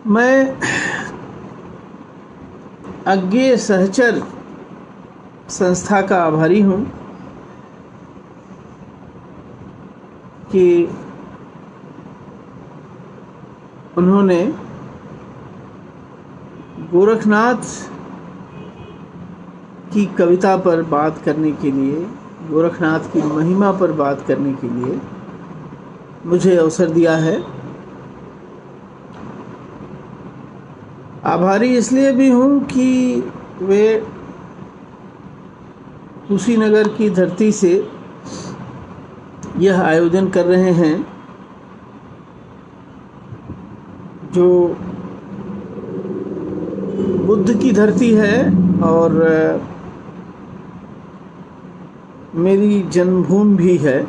मैं अज्ञेय सहचर संस्था का आभारी हूँ कि उन्होंने गोरखनाथ की कविता पर बात करने के लिए, गोरखनाथ की महिमा पर बात करने के लिए मुझे अवसर दिया है। आभारी इसलिए भी हूँ कि वे कुशीनगर की धरती से यह आयोजन कर रहे हैं जो बुद्ध की धरती है और मेरी जन्मभूमि भी है।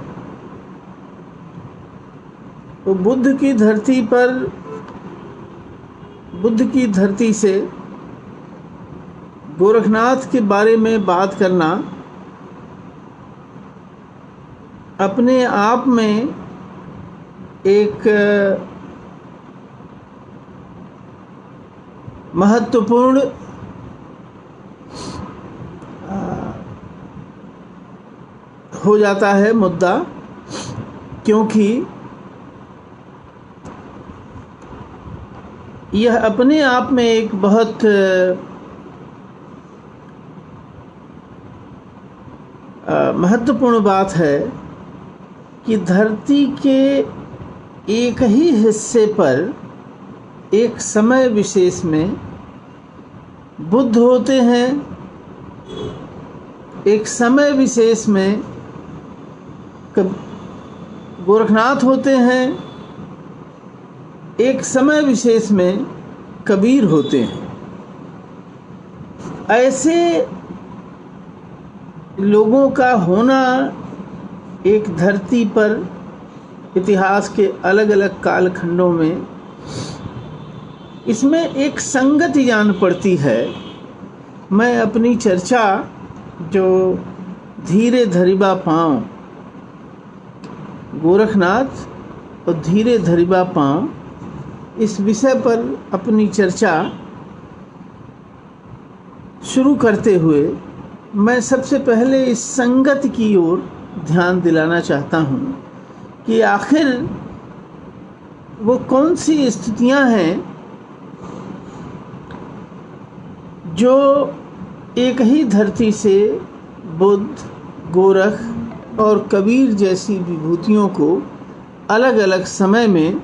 तो बुद्ध की धरती पर, बुद्ध की धरती से गोरखनाथ के बारे में बात करना अपने आप में एक महत्वपूर्ण हो जाता है मुद्दा, क्योंकि यह अपने आप में एक बहुत महत्वपूर्ण बात है कि धरती के एक ही हिस्से पर एक समय विशेष में बुद्ध होते हैं, एक समय विशेष में गोरखनाथ होते हैं, एक समय विशेष में कबीर होते हैं। ऐसे लोगों का होना एक धरती पर इतिहास के अलग अलग कालखंडों में, इसमें एक संगति जान पड़ती है। मैं अपनी चर्चा जो धीरे धरिबा पाँव, गोरखनाथ और धीरे धरिबा पाँव, इस विषय पर अपनी चर्चा शुरू करते हुए मैं सबसे पहले इस संगति की ओर ध्यान दिलाना चाहता हूँ कि आखिर वो कौन सी स्थितियाँ हैं जो एक ही धरती से बुद्ध, गोरख और कबीर जैसी विभूतियों को अलग अलग समय में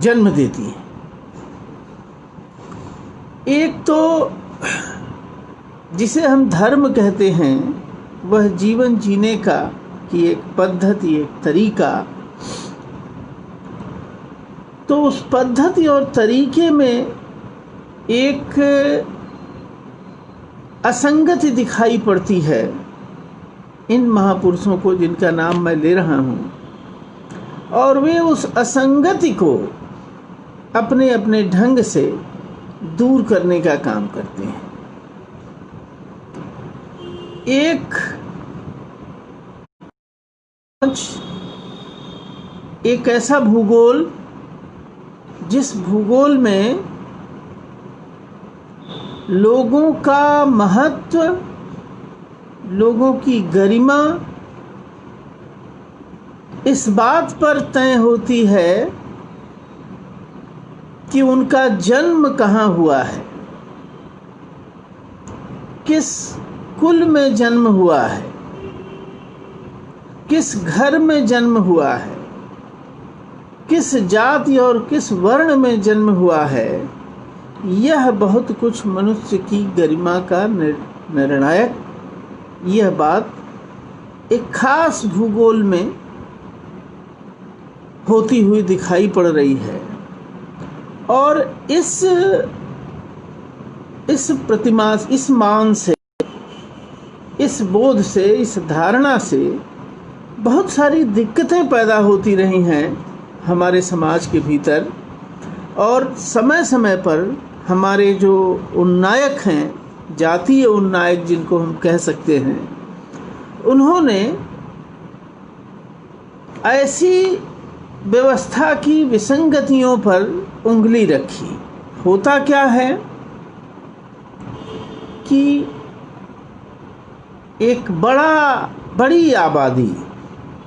जन्म देती है। एक तो जिसे हम धर्म कहते हैं, वह जीवन जीने का की एक पद्धति, एक तरीका। तो उस पद्धति और तरीके में एक असंगति दिखाई पड़ती है इन महापुरुषों को जिनका नाम मैं ले रहा हूँ, और वे उस असंगति को अपने अपने ढंग से दूर करने का काम करते हैं। एक ऐसा भूगोल जिस भूगोल में लोगों का महत्व, लोगों की गरिमा इस बात पर तय होती है कि उनका जन्म कहाँ हुआ है, किस कुल में जन्म हुआ है, किस घर में जन्म हुआ है, किस जाति और किस वर्ण में जन्म हुआ है। यह बहुत कुछ मनुष्य की गरिमा का निर्णायक, यह बात एक खास भूगोल में होती हुई दिखाई पड़ रही है। और इस प्रतिमा, इस मान से, इस बोध से, इस धारणा से बहुत सारी दिक्कतें पैदा होती रही हैं हमारे समाज के भीतर। और समय समय पर हमारे जो उन्नायक हैं, जातीय उन्नायक जिनको हम कह सकते हैं, उन्होंने ऐसी व्यवस्था की विसंगतियों पर उंगली रखी। होता क्या है कि एक बड़ी आबादी,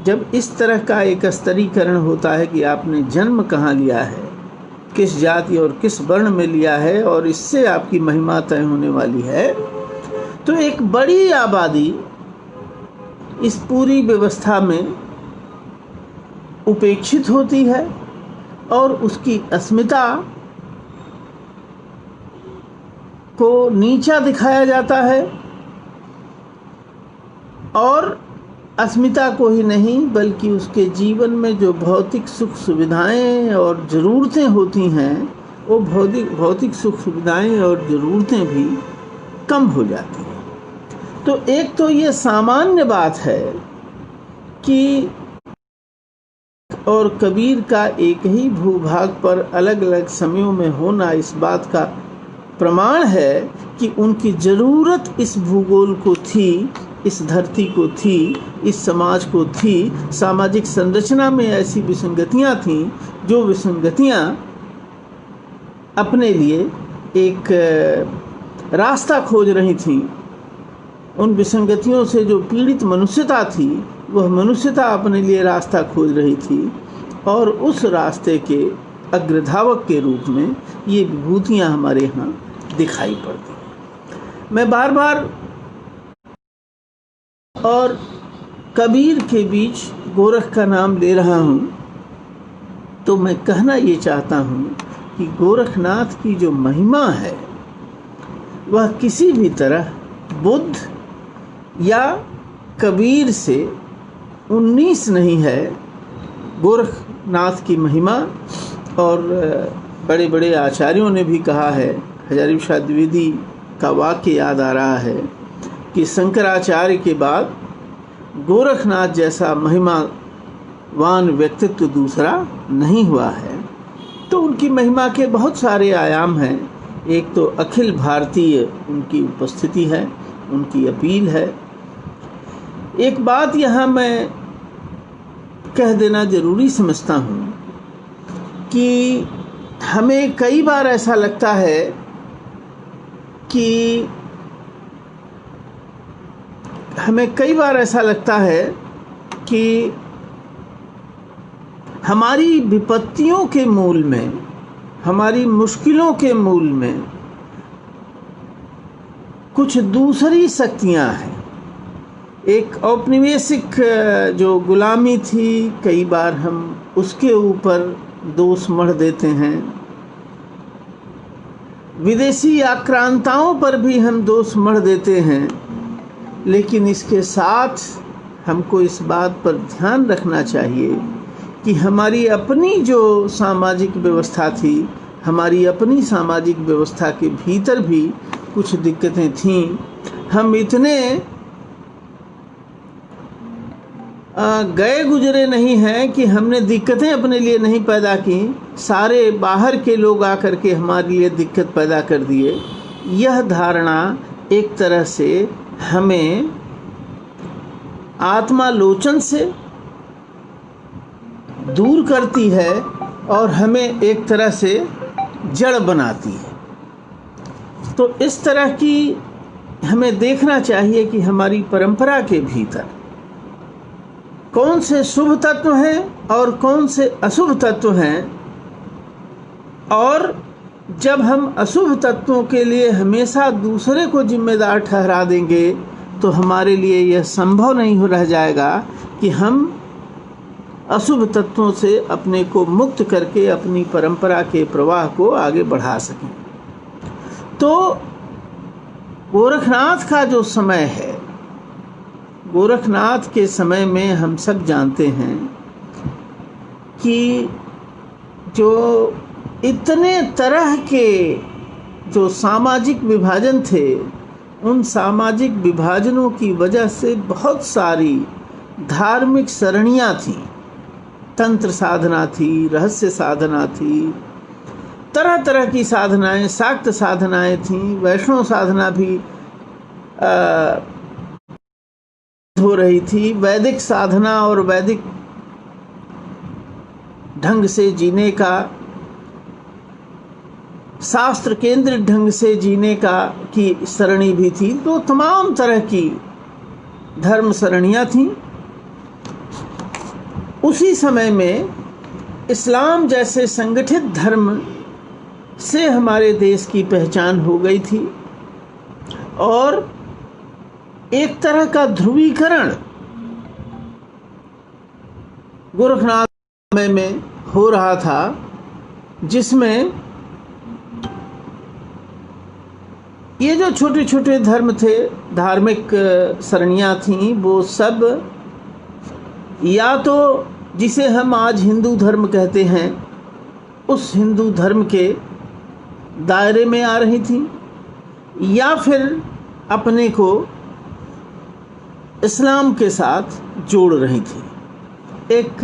जब इस तरह का एक स्तरीकरण होता है कि आपने जन्म कहाँ लिया है, किस जाति और किस वर्ण में लिया है और इससे आपकी महिमा तय होने वाली है, तो एक बड़ी आबादी इस पूरी व्यवस्था में उपेक्षित होती है और उसकी अस्मिता को नीचा दिखाया जाता है, और अस्मिता को ही नहीं बल्कि उसके जीवन में जो भौतिक सुख सुविधाएं और ज़रूरतें होती हैं, वो भौतिक सुख सुविधाएं और ज़रूरतें भी कम हो जाती हैं। तो एक तो ये सामान्य बात है कि और कबीर का एक ही भूभाग पर अलग अलग समयों में होना इस बात का प्रमाण है कि उनकी ज़रूरत इस भूगोल को थी, इस धरती को थी, इस समाज को थी। सामाजिक संरचना में ऐसी विसंगतियां थीं जो विसंगतियां अपने लिए एक रास्ता खोज रही थीं। उन विसंगतियों से जो पीड़ित मनुष्यता थी, वह मनुष्यता अपने लिए रास्ता खोज रही थी, और उस रास्ते के अग्रधावक के रूप में ये विभूतियाँ हमारे यहाँ दिखाई पड़ती हैं। मैं बार बार और कबीर के बीच गोरख का नाम ले रहा हूँ, तो मैं कहना ये चाहता हूँ कि गोरखनाथ की जो महिमा है वह किसी भी तरह बुद्ध या कबीर से 19 नहीं है। गोरखनाथ की महिमा, और बड़े बड़े आचार्यों ने भी कहा है, हजारी प्रसाद द्विवेदी का वाक्य याद आ रहा है कि शंकराचार्य के बाद गोरखनाथ जैसा महिमावान व्यक्तित्व दूसरा नहीं हुआ है। तो उनकी महिमा के बहुत सारे आयाम हैं। एक तो अखिल भारतीय उनकी उपस्थिति है, उनकी अपील है। एक बात यहाँ मैं कह देना ज़रूरी समझता हूँ कि हमें कई बार ऐसा लगता है कि हमारी विपत्तियों के मूल में, हमारी मुश्किलों के मूल में कुछ दूसरी शक्तियाँ हैं। एक औपनिवेशिक जो गुलामी थी, कई बार हम उसके ऊपर दोष मढ़ देते हैं। विदेशी आक्रांताओं पर भी हम दोष मढ़ देते हैं। लेकिन इसके साथ हमको इस बात पर ध्यान रखना चाहिए कि हमारी अपनी जो सामाजिक व्यवस्था थी, हमारी अपनी सामाजिक व्यवस्था के भीतर भी कुछ दिक्कतें थीं। हम इतने गए गुजरे नहीं हैं कि हमने दिक्कतें अपने लिए नहीं पैदा की, सारे बाहर के लोग आकर के हमारे लिए दिक्कत पैदा कर दिए। यह धारणा एक तरह से हमें आत्मालोचन से दूर करती है और हमें एक तरह से जड़ बनाती है। तो इस तरह की हमें देखना चाहिए कि हमारी परंपरा के भीतर कौन से शुभ तत्व हैं और कौन से अशुभ तत्व हैं, और जब हम अशुभ तत्वों के लिए हमेशा दूसरे को जिम्मेदार ठहरा देंगे तो हमारे लिए यह संभव नहीं हो रह जाएगा कि हम अशुभ तत्वों से अपने को मुक्त करके अपनी परंपरा के प्रवाह को आगे बढ़ा सकें। तो गोरखनाथ का जो समय है, गोरखनाथ के समय में हम सब जानते हैं कि जो इतने तरह के जो सामाजिक विभाजन थे, उन सामाजिक विभाजनों की वजह से बहुत सारी धार्मिक सरणियाँ थीं। तंत्र साधना थी, रहस्य साधना थी, तरह तरह की साधनाएं, शाक्त साधनाएं थीं, वैष्णव साधना भी हो रही थी, वैदिक साधना और वैदिक ढंग से जीने का, शास्त्र केंद्रित ढंग से जीने का की सरणी भी थी। तो तमाम तरह की धर्म सरणियाँ थीं। उसी समय में इस्लाम जैसे संगठित धर्म से हमारे देश की पहचान हो गई थी और एक तरह का ध्रुवीकरण गोरखनाथ समय में हो रहा था, जिसमें ये जो छोटे छोटे धर्म थे, धार्मिक सरणियाँ थीं, वो सब या तो जिसे हम आज हिंदू धर्म कहते हैं उस हिंदू धर्म के दायरे में आ रही थी, या फिर अपने को इस्लाम के साथ जोड़ रही थी। एक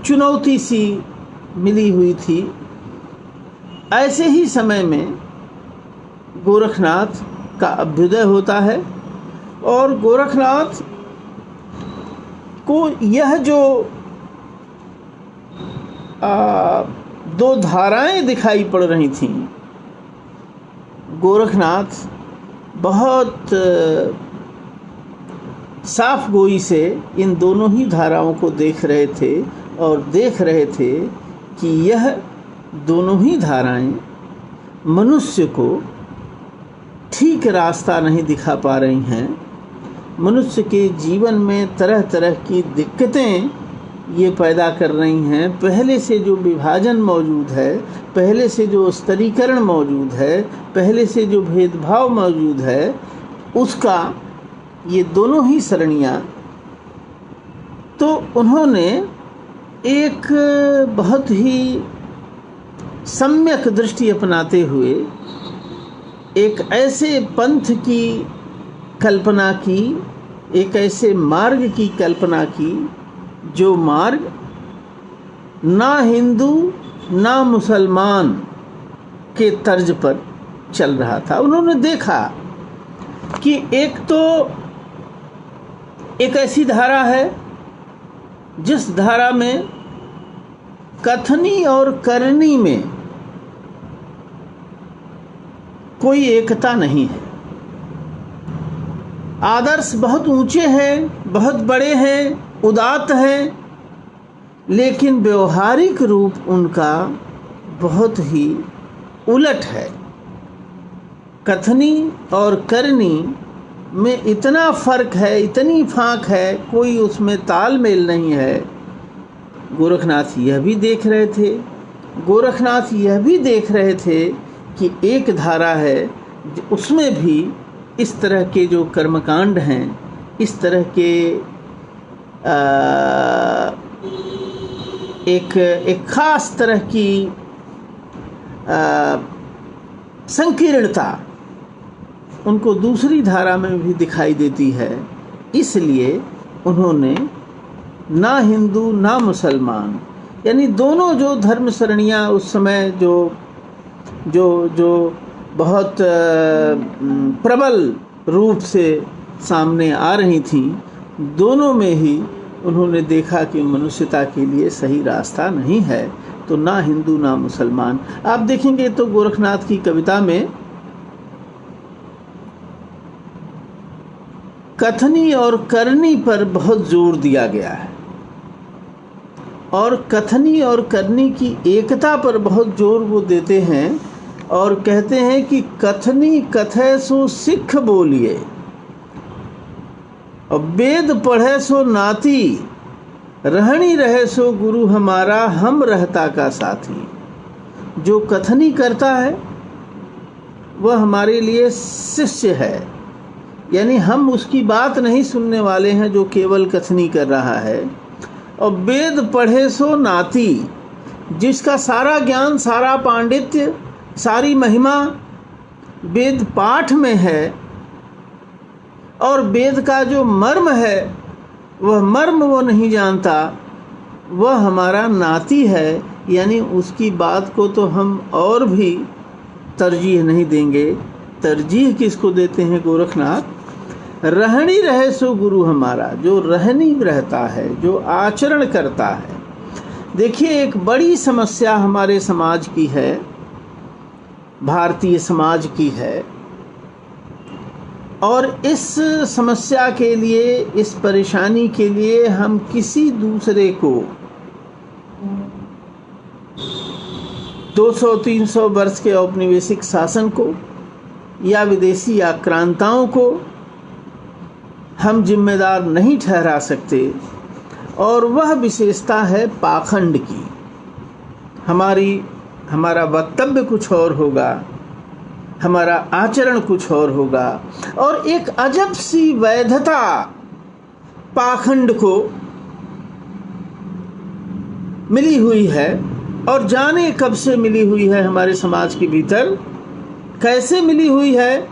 चुनौती सी मिली हुई थी। ऐसे ही समय में गोरखनाथ का अभ्युदय होता है और गोरखनाथ को यह जो दो धाराएं दिखाई पड़ रही थीं, गोरखनाथ बहुत साफ गोई से इन दोनों ही धाराओं को देख रहे थे और देख रहे थे कि यह दोनों ही धाराएं मनुष्य को ठीक रास्ता नहीं दिखा पा रही हैं। मनुष्य के जीवन में तरह तरह की दिक्कतें ये पैदा कर रही हैं। पहले से जो विभाजन मौजूद है, पहले से जो स्तरीकरण मौजूद है, पहले से जो भेदभाव मौजूद है, उसका ये दोनों ही सरणियाँ, तो उन्होंने एक बहुत ही सम्यक दृष्टि अपनाते हुए एक ऐसे पंथ की कल्पना की, एक ऐसे मार्ग की कल्पना की जो मार्ग ना हिंदू ना मुसलमान के तर्ज पर चल रहा था। उन्होंने देखा कि एक तो एक ऐसी धारा है जिस धारा में कथनी और करनी में कोई एकता नहीं है। आदर्श बहुत ऊंचे हैं, बहुत बड़े हैं, उदात्त हैं, लेकिन व्यवहारिक रूप उनका बहुत ही उलट है। कथनी और करनी में इतना फर्क है, इतनी फांक है, कोई उसमें तालमेल नहीं है। गोरखनाथ यह भी देख रहे थे। गोरखनाथ यह भी देख रहे थे कि एक धारा है, उसमें भी इस तरह के जो कर्मकांड हैं, इस तरह के एक खास तरह की संकीर्णता उनको दूसरी धारा में भी दिखाई देती है। इसलिए उन्होंने ना हिंदू ना मुसलमान, यानी दोनों जो धर्म सरणियाँ उस समय जो बहुत प्रबल रूप से सामने आ रही थीं, दोनों में ही उन्होंने देखा कि मनुष्यता के लिए सही रास्ता नहीं है, तो ना हिंदू ना मुसलमान। आप देखेंगे तो गोरखनाथ की कविता में कथनी और करनी पर बहुत जोर दिया गया है और कथनी और करनी की एकता पर बहुत जोर वो देते हैं और कहते हैं कि कथनी कथय सो सिख बोलिए और वेद पढ़े सो नाती, रहनी रहे सो गुरु हमारा, हम रहता का साथी। जो कथनी करता है वह हमारे लिए शिष्य है, यानी हम उसकी बात नहीं सुनने वाले हैं जो केवल कथनी कर रहा है। और वेद पढ़े सो नाती, जिसका सारा ज्ञान, सारा पांडित्य, सारी महिमा वेद पाठ में है और वेद का जो मर्म है वह मर्म वो नहीं जानता, वह हमारा नाती है, यानी उसकी बात को तो हम और भी तरजीह नहीं देंगे। तरजीह किसको देते हैं गोरखनाथ? रहनी रहे सो गुरु हमारा, जो रहनी रहता है, जो आचरण करता है। देखिए, एक बड़ी समस्या हमारे समाज की है, भारतीय समाज की है, और इस समस्या के लिए, इस परेशानी के लिए हम किसी दूसरे को 200-300 वर्ष के औपनिवेशिक शासन को या विदेशी आक्रांताओं को हम जिम्मेदार नहीं ठहरा सकते। और वह विशेषता है पाखंड की। हमारा वक्तव्य कुछ और होगा, हमारा आचरण कुछ और होगा, और एक अजब सी वैधता पाखंड को मिली हुई है, और जाने कब से मिली हुई है हमारे समाज के भीतर, कैसे मिली हुई है।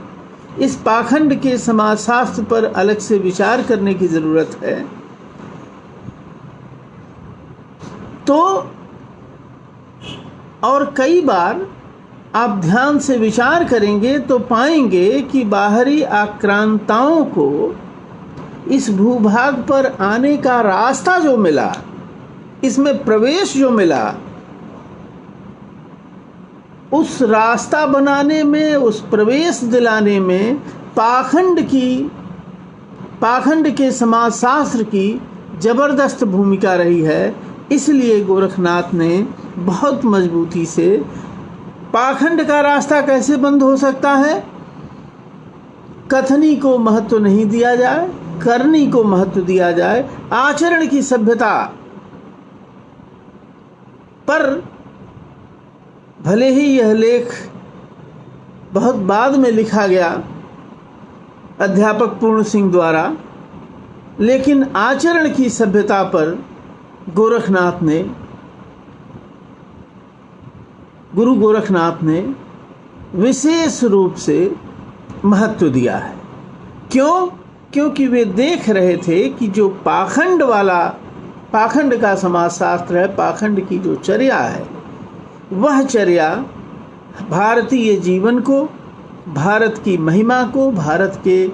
इस पाखंड के समाजशास्त्र पर अलग से विचार करने की जरूरत है। तो और कई बार आप ध्यान से विचार करेंगे तो पाएंगे कि बाहरी आक्रांताओं को इस भूभाग पर आने का रास्ता जो मिला, इसमें प्रवेश जो मिला, उस रास्ता बनाने में, उस प्रवेश दिलाने में पाखंड के समाजशास्त्र की जबरदस्त भूमिका रही है। इसलिए गोरखनाथ ने बहुत मजबूती से पाखंड का रास्ता कैसे बंद हो सकता है, कथनी को महत्व नहीं दिया जाए, करनी को महत्व दिया जाए, आचरण की सभ्यता पर। भले ही यह लेख बहुत बाद में लिखा गया अध्यापक पूर्ण सिंह द्वारा, लेकिन आचरण की सभ्यता पर गुरु गोरखनाथ ने विशेष रूप से महत्व दिया है। क्यों? क्योंकि वे देख रहे थे कि जो पाखंड का समाजशास्त्र है, पाखंड की जो चर्या है, वह चर्या भारतीय जीवन को, भारत की महिमा को, भारत के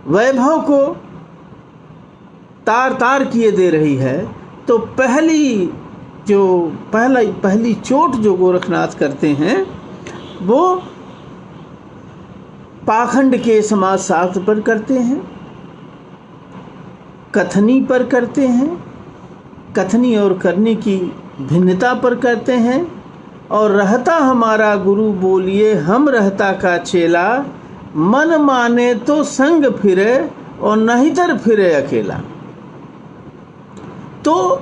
वैभव को तार तार किए दे रही है। तो पहली चोट जो गोरखनाथ करते हैं वो पाखंड के समाजशास्त्र पर करते हैं, कथनी पर करते हैं, कथनी और करने की भिन्नता पर करते हैं। और रहता हमारा गुरु बोलिए हम रहता का चेला, मन माने तो संग फिरे और नहींतर फिरे अकेला। तो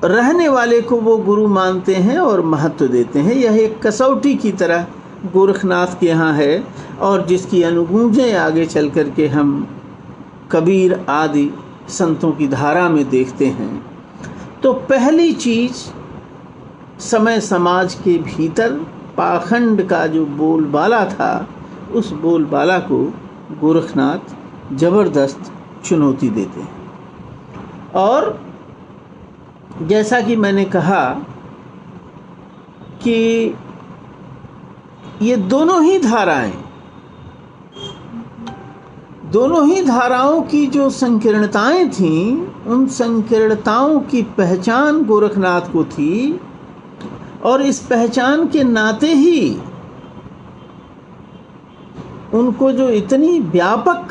रहने वाले को वो गुरु मानते हैं और महत्व देते हैं। यह एक कसौटी की तरह गोरखनाथ के यहाँ है, और जिसकी अनुगूंजें आगे चल कर के हम कबीर आदि संतों की धारा में देखते हैं। तो पहली चीज, समय समाज के भीतर पाखंड का जो बोलबाला था, उस बोलबाला को गोरखनाथ जबरदस्त चुनौती देते हैं। और जैसा कि मैंने कहा कि ये दोनों ही धाराओं की जो संकीर्णताएं थीं, उन संकीर्णताओं की पहचान गोरखनाथ को थी, और इस पहचान के नाते ही उनको जो इतनी व्यापक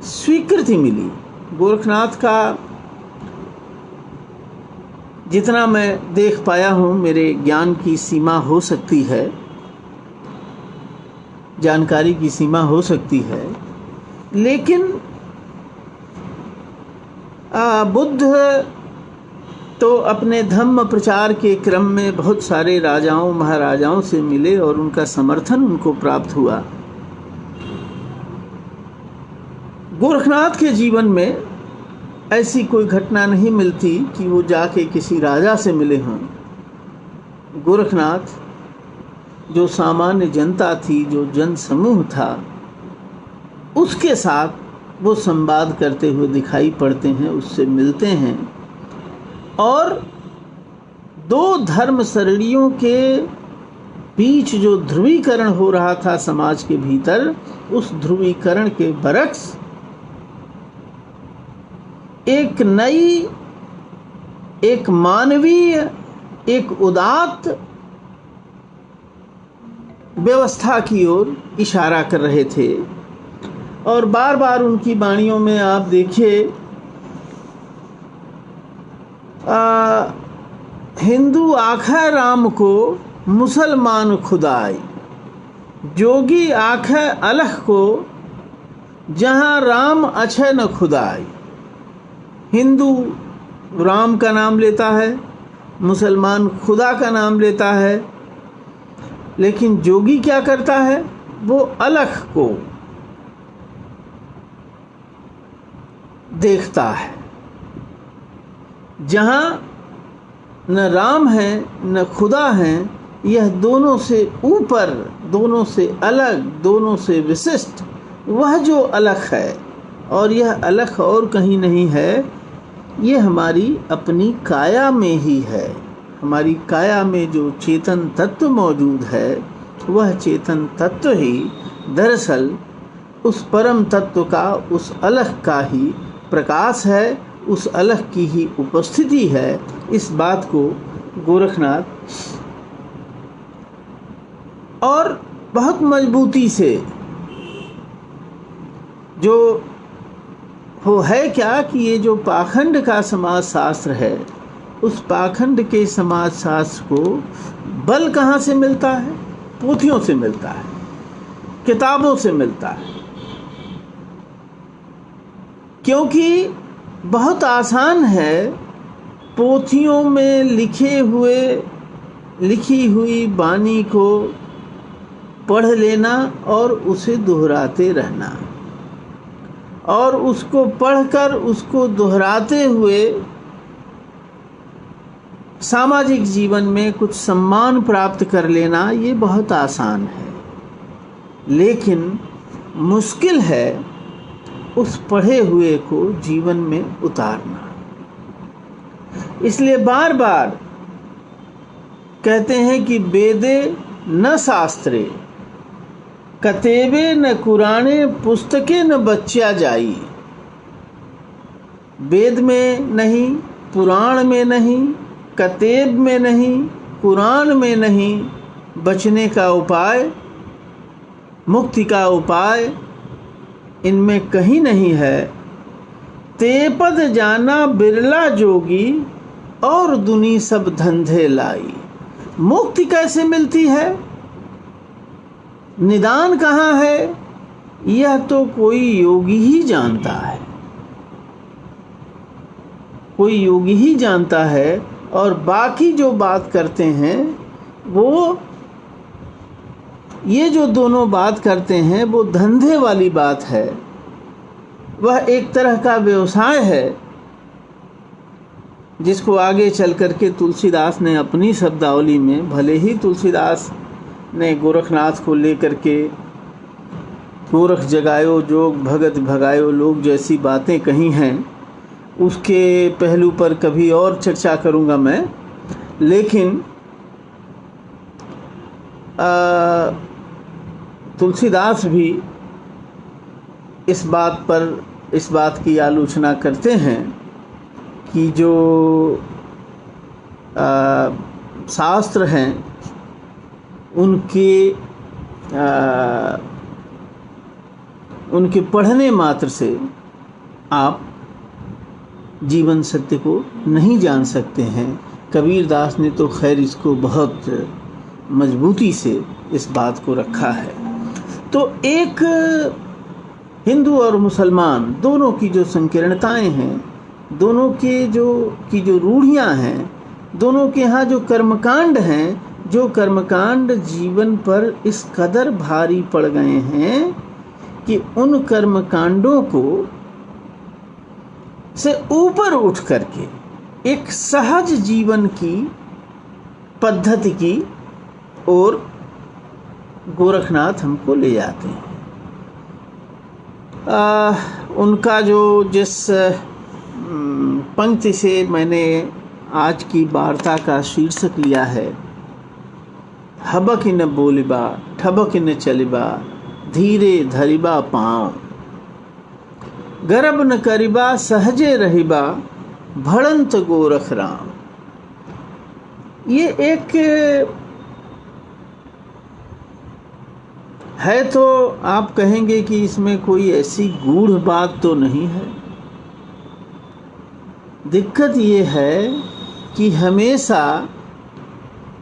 स्वीकृति मिली। गोरखनाथ का जितना मैं देख पाया हूँ, मेरे ज्ञान की सीमा हो सकती है, जानकारी की सीमा हो सकती है, लेकिन बुद्ध तो अपने धम्म प्रचार के क्रम में बहुत सारे राजाओं महाराजाओं से मिले और उनका समर्थन उनको प्राप्त हुआ। गोरखनाथ के जीवन में ऐसी कोई घटना नहीं मिलती कि वो जाके किसी राजा से मिले हों। गोरखनाथ जो सामान्य जनता थी, जो जन समूह था, उसके साथ वो संवाद करते हुए दिखाई पड़ते हैं, उससे मिलते हैं। और दो धर्म श्रेणियों के बीच जो ध्रुवीकरण हो रहा था समाज के भीतर, उस ध्रुवीकरण के बरक्स एक नई, एक मानवीय, एक उदात्त व्यवस्था की ओर इशारा कर रहे थे। और बार बार उनकी वाणियों में आप देखिए, हिंदू आखे राम को मुसलमान खुदाई, जोगी आखे अलख को जहाँ राम अच्छे न खुदाई। हिंदू राम का नाम लेता है, मुसलमान खुदा का नाम लेता है, लेकिन जोगी क्या करता है? वो अलख को देखता है। जहाँ न राम है न खुदा है, यह दोनों से ऊपर, दोनों से अलग, दोनों से विशिष्ट वह जो अलख है, और यह अलख और कहीं नहीं है, ये हमारी अपनी काया में ही है। हमारी काया में जो चेतन तत्व मौजूद है, वह चेतन तत्व ही दरअसल उस परम तत्व का, उस अलख का ही प्रकाश है, उस अलख की ही उपस्थिति है। इस बात को गोरखनाथ और बहुत मजबूती से, जो वो है क्या कि ये जो पाखंड का समाज शास्त्र है, उस पाखंड के समाज शास्त्र को बल कहाँ से मिलता है? पोथियों से मिलता है, किताबों से मिलता है। क्योंकि बहुत आसान है पोथियों में लिखी हुई वाणी को पढ़ लेना और उसे दोहराते रहना, और उसको पढ़कर उसको दोहराते हुए सामाजिक जीवन में कुछ सम्मान प्राप्त कर लेना, ये बहुत आसान है। लेकिन मुश्किल है उस पढ़े हुए को जीवन में उतारना। इसलिए बार बार कहते हैं कि वेदे न शास्त्रे, कतेबे न कुराने, पुस्तकें न बच्चा जाई। वेद में नहीं, पुराण में नहीं, कतेब में नहीं, कुरान में नहीं, बचने का उपाय, मुक्ति का उपाय इनमें कहीं नहीं है। ते पद जाना बिरला जोगी, और दुनी सब धंधे लाई। मुक्ति कैसे मिलती है? निदान कहाँ है? यह तो कोई योगी ही जानता है, कोई योगी ही जानता है। और बाकी जो बात करते हैं, वो ये जो दोनों बात करते हैं, वो धंधे वाली बात है। वह एक तरह का व्यवसाय है, जिसको आगे चल करके तुलसीदास ने अपनी शब्दावली में, भले ही तुलसीदास ने गोरखनाथ को लेकर के गोरख जगायो जोग भगत भगायो लोग जैसी बातें कही हैं, उसके पहलू पर कभी और चर्चा करूंगा मैं। लेकिन तुलसीदास भी इस बात की आलोचना करते हैं कि जो शास्त्र हैं, उनके पढ़ने मात्र से आप जीवन सत्य को नहीं जान सकते हैं। कबीरदास ने तो खैर इसको बहुत मजबूती से इस बात को रखा है। तो एक हिंदू और मुसलमान दोनों की जो संकीर्णताएं हैं, दोनों के जो रूढ़ियां हैं, दोनों के यहाँ जो कर्मकांड हैं, जो कर्मकांड जीवन पर इस कदर भारी पड़ गए हैं कि उन कर्मकांडों को से ऊपर उठ करके एक सहज जीवन की पद्धति की ओर गोरखनाथ हमको ले जाते हैं। उनका जो जिस पंक्ति से मैंने आज की वार्ता का शीर्षक लिया है, हबक न बोलिबा ठबक न चलिबा धीरे धरिबा पाँव, गर्भ न करिबा सहजे रहिबा भड़ंत गोरख राम। ये एक है, तो आप कहेंगे कि इसमें कोई ऐसी गूढ़ बात तो नहीं है। दिक्कत ये है कि हमेशा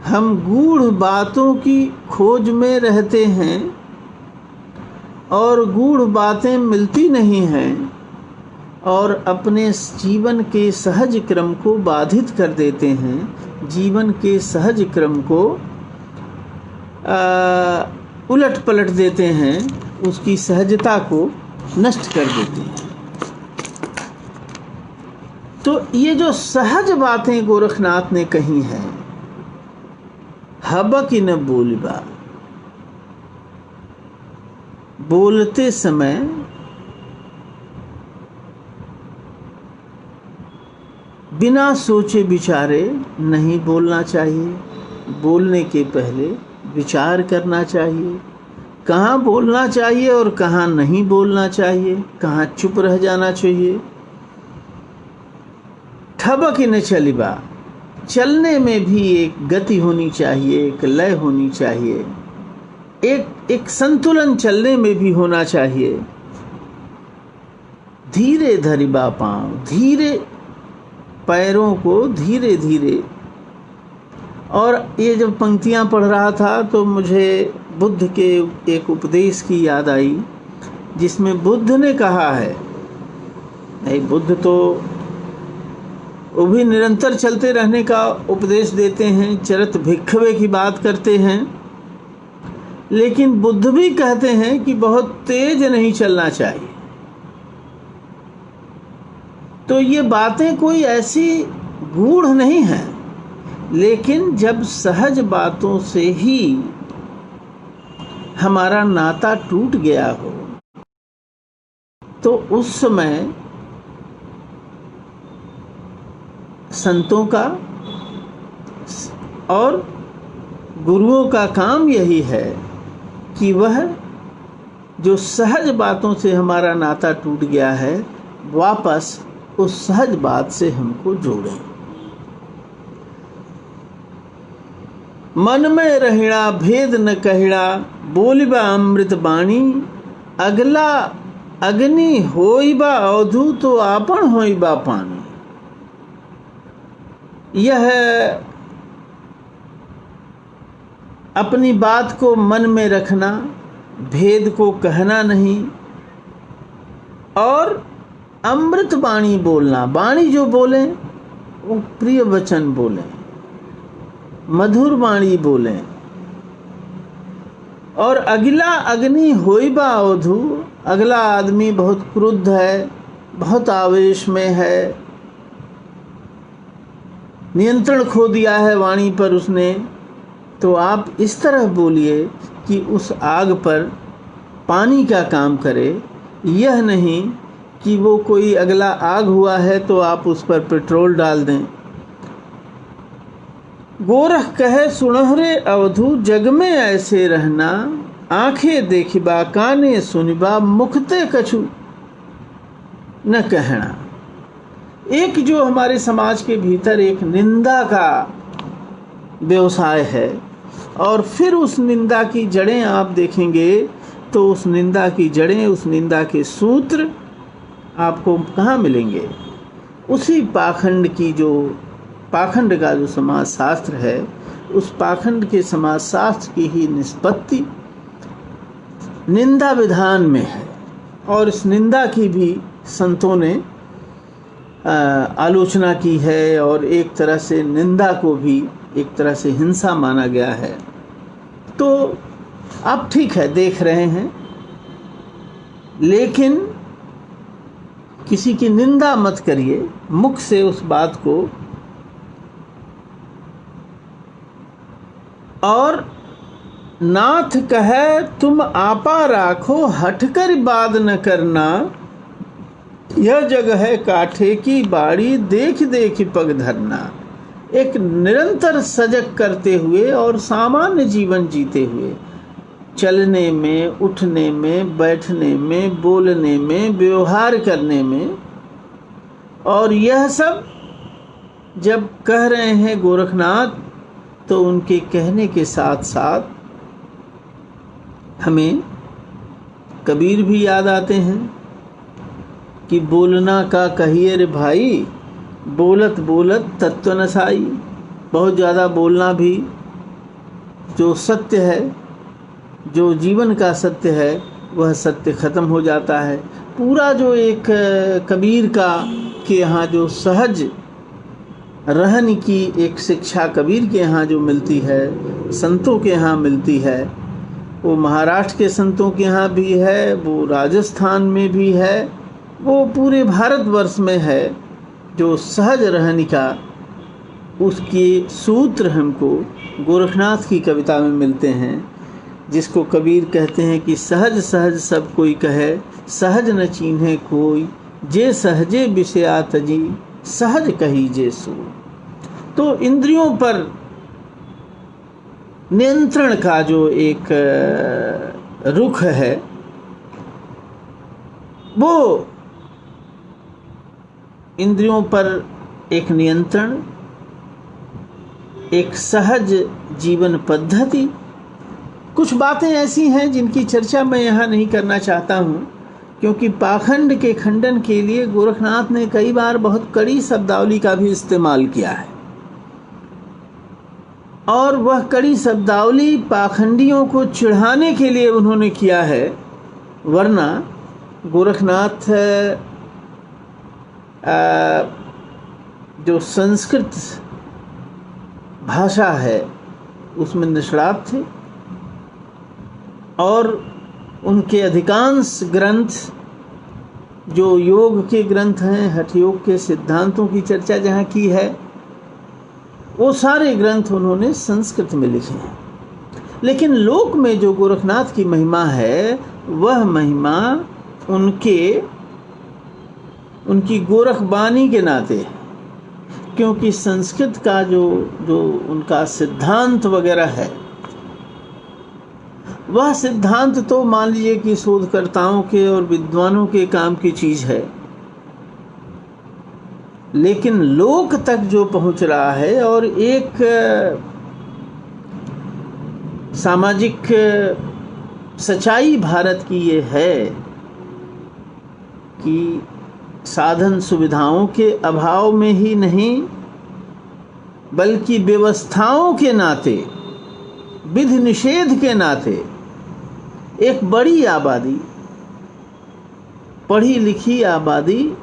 हम गूढ़ बातों की खोज में रहते हैं और गूढ़ बातें मिलती नहीं हैं और अपने जीवन के सहज क्रम को बाधित कर देते हैं, जीवन के सहज क्रम को उलट पलट देते हैं, उसकी सहजता को नष्ट कर देते हैं। तो ये जो सहज बातें गोरखनाथ ने कही हैं, हब की न बोलिबा, बोलते समय बिना सोचे विचारे नहीं बोलना चाहिए। बोलने के पहले विचार करना चाहिए, कहाँ बोलना चाहिए और कहाँ नहीं बोलना चाहिए, कहाँ चुप रह जाना चाहिए। ठबक न चलिबा, चलने में भी एक गति होनी चाहिए, एक लय होनी चाहिए, एक संतुलन चलने में भी होना चाहिए। धीरे धरिबा पाँव, धीरे पैरों को धीरे धीरे। और ये जब पंक्तियाँ पढ़ रहा था तो मुझे बुद्ध के एक उपदेश की याद आई, जिसमें बुद्ध ने कहा है, नहीं बुद्ध तो वो भी निरंतर चलते रहने का उपदेश देते हैं, चरत भिक्षवे की बात करते हैं, लेकिन बुद्ध भी कहते हैं कि बहुत तेज नहीं चलना चाहिए। तो ये बातें कोई ऐसी गूढ़ नहीं हैं, लेकिन जब सहज बातों से ही हमारा नाता टूट गया हो तो उस समय संतों का और गुरुओं का काम यही है कि वह जो सहज बातों से हमारा नाता टूट गया है, वापस उस सहज बात से हमको जोड़ें। मन में रहिणा भेद न कहिणा, बोलिबा अमृत बाणी, अगला अग्नि होइबा अवधू तो आपन होइबा पानी। यह अपनी बात को मन में रखना, भेद को कहना नहीं, और अमृत वाणी बोलना। वाणी जो बोलें वो प्रिय वचन बोलें, मधुर वाणी बोलें। और अगला अग्नि होइबा अवधू, अगला आदमी बहुत क्रुद्ध है, बहुत आवेश में है, नियंत्रण खो दिया है वाणी पर उसने, तो आप इस तरह बोलिए कि उस आग पर पानी का काम करे। यह नहीं कि वो कोई अगला आग हुआ है तो आप उस पर पेट्रोल डाल दें। गोरख कहे सुनहरे अवधू, जग में ऐसे रहना, आंखें देखिबा काने सुनिबा, मुखते कछु न कहना। एक जो हमारे समाज के भीतर एक निंदा का व्यवसाय है, और फिर उस निंदा की जड़ें आप देखेंगे तो उस निंदा की जड़ें, उस निंदा के सूत्र आपको कहाँ मिलेंगे? उसी पाखंड की जो पाखंड का जो समाज शास्त्र है, उस पाखंड के समाज शास्त्र की ही निष्पत्ति निंदा विधान में है। और इस निंदा की भी संतों ने आलोचना की है, और एक तरह से निंदा को भी एक तरह से हिंसा माना गया है। तो आप ठीक है देख रहे हैं, लेकिन किसी की निंदा मत करिए, मुख से उस बात को। और नाथ कहे तुम आपा राखो, हटकर बात न करना, यह जग है काठे की बाड़ी, देख देख पग धरना। एक निरंतर सजग करते हुए और सामान्य जीवन जीते हुए चलने में, उठने में, बैठने में, बोलने में, व्यवहार करने में। और यह सब जब कह रहे हैं गोरखनाथ, तो उनके कहने के साथ साथ हमें कबीर भी याद आते हैं कि बोलना का कहिए रे भाई, बोलत बोलत तत्व नसाई। बहुत ज़्यादा बोलना भी जो सत्य है, जो जीवन का सत्य है, वह सत्य ख़त्म हो जाता है। पूरा जो एक कबीर का के यहाँ जो सहज रहन की एक शिक्षा कबीर के यहाँ जो मिलती है, संतों के यहाँ मिलती है, वो महाराष्ट्र के संतों के यहाँ भी है, वो राजस्थान में भी है, वो पूरे भारतवर्ष में है। जो सहज रहन का उसके सूत्र हमको गोरखनाथ की कविता में मिलते हैं, जिसको कबीर कहते हैं कि सहज सहज सब कोई कहे, सहज न चीन्हे कोई, जे सहजे विषया तजी, सहज कही जे सो। तो इंद्रियों पर नियंत्रण का जो एक रुख है, वो इंद्रियों पर एक नियंत्रण, एक सहज जीवन पद्धति। कुछ बातें ऐसी हैं जिनकी चर्चा मैं यहाँ नहीं करना चाहता हूँ, क्योंकि पाखंड के खंडन के लिए गोरखनाथ ने कई बार बहुत कड़ी शब्दावली का भी इस्तेमाल किया है। और वह कड़ी शब्दावली पाखंडियों को चिढ़ाने के लिए उन्होंने किया है, वरना गोरखनाथ जो संस्कृत भाषा है उसमें निष्णात थे, और उनके अधिकांश ग्रंथ जो योग के ग्रंथ हैं, हठ योग के सिद्धांतों की चर्चा जहाँ की है, वो सारे ग्रंथ उन्होंने संस्कृत में लिखे हैं। लेकिन लोक में जो गोरखनाथ की महिमा है, वह महिमा उनकी गोरखबानी के नाते, क्योंकि संस्कृत का जो उनका सिद्धांत वगैरह है, वह सिद्धांत तो मान लीजिए कि शोधकर्ताओं के और विद्वानों के काम की चीज़ है, लेकिन लोक तक जो पहुंच रहा है और एक सामाजिक सच्चाई भारत की ये है कि साधन सुविधाओं के अभाव में ही नहीं, बल्कि व्यवस्थाओं के नाते, विधि निषेध के नाते एक बड़ी आबादी, पढ़ी लिखी आबादी